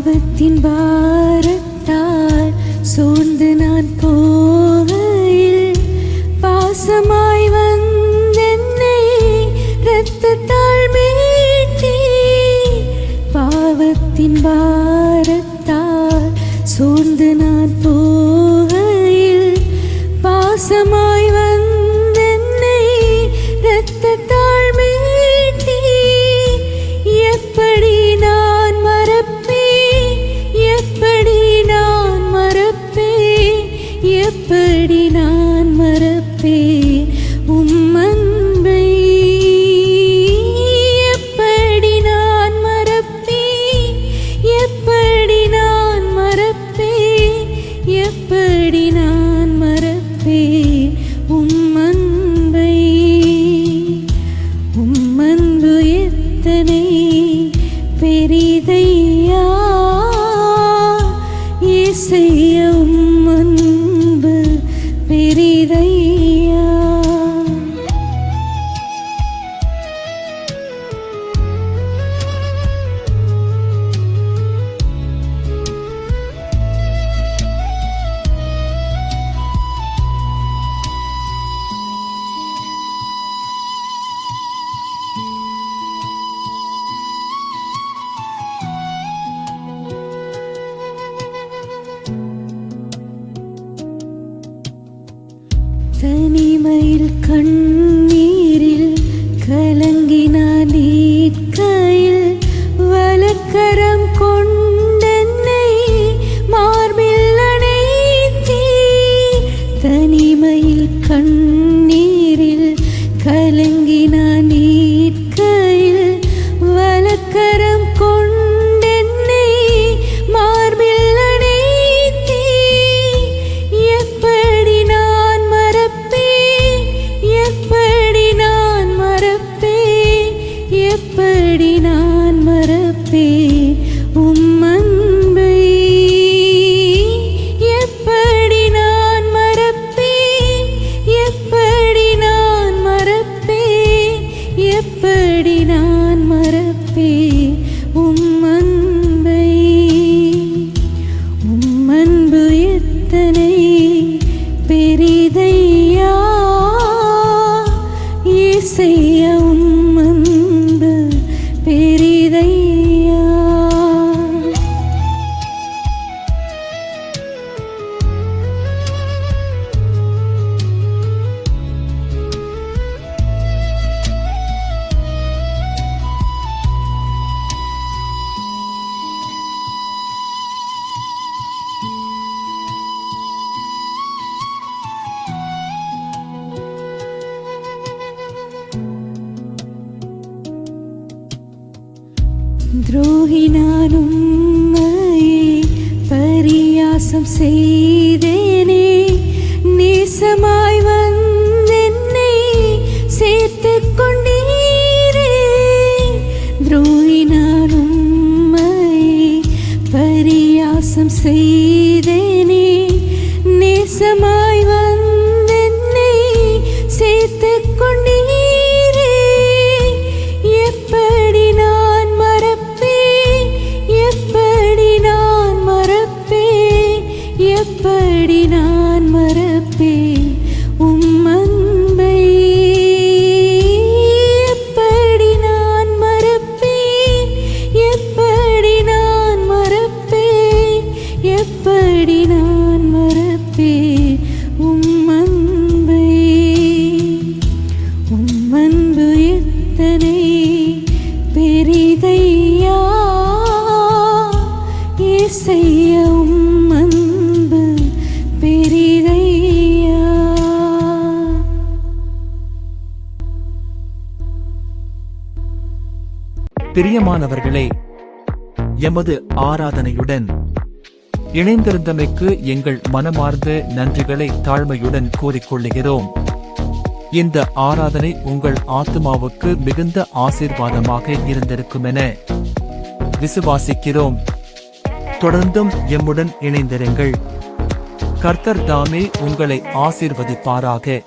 பாவத்தின் பாரத்தால் சோர்ந்து நான் போகையில் பாசமாய் வந்தென்னை இரத்தத்தால் மீட்டி. பாவத்தின் பாரத்தால் சோர்ந்து நான் போகையில் பாசமாய் வந்தென்னை இரத்தத்தால் மீட்டி. எப்படி நான் மறப்பேன், எப்படி நான் மறப்பேன், எப்படி நான் மறப்பேன் உம் அன்பை. எப்படி நான் மறப்பேன், எப்படி நான் மறப்பேன், எப்படி நான் மறப்பேன் உம் அன்பை. உம் அன்பு எத்தனை பெரிதையா இயேசையா, உம் அன்பு பெரிதையா. தனிமையில் கண்ணீரில் கலங்கினான் நீட்கையில் வலக்கரம் கொண்டென்னை மார்பில் அணைத்தீ. தனிமையில் கண்ணீரில் கலங்கினான் நீட்கையில் வலக்கரம் கொண்டென்னை மார்பில் அணைத்தீ. எப்படி நான் மறப்பேன், எப்படி நான் மறப்பேன், எப்படி நான் மறப்பேன் உம் அன்பை. எப்படி நான் மறப்பேன், எப்படி நான் மறப்பேன், எப்படி நான் மறப்பேன் உம் அன்பை. உம் அன்பு எத்தனை பெரிதையா இயேசையா, உம் அன்பு பெரிதையா. துரோகி நான் உம்மையே பரியாசம் செய்தேனே. நேசமாய் வந்தென்னை சேர்த்துக் கொண்டீரே. துரோகி நான் உம்மையே பரியாசம் செய்தேனே. நேசமாய் வந்தென்னை சேர்த்துக் கொண்டீரே. எப்படி நான் மறப்பேன், எப்படி நான் மறப்பேன், எப்படி நான் மறப்பேன் உம் அன்பை. எப்படி நான் மறப்பேன், எப்படி நான் மறப்பேன், எப்படி நான் மறப்பேன் உம் அன்பை. உம் அன்பு எத்தனை பெரிதையா இயேசையா, உம் அன்பு பெரிதையா. பிரியமானவர்களே, எமது ஆராதனையுடன் இணைந்திருந்தமைக்கு எங்கள் மனமார்ந்த நன்றிகளை தாழ்மையுடன் கூறிக்கொள்கிறோம். இந்த ஆராதனை உங்கள் ஆத்துமாவுக்கு மிகுந்த ஆசீர்வாதமாக இருந்திருக்குமென விசுவாசிக்கிறோம். தொடர்ந்தும் எம்முடன் இணைந்திருங்கள். கர்த்தர் தாமே உங்களை ஆசீர்வதிப்பாராக.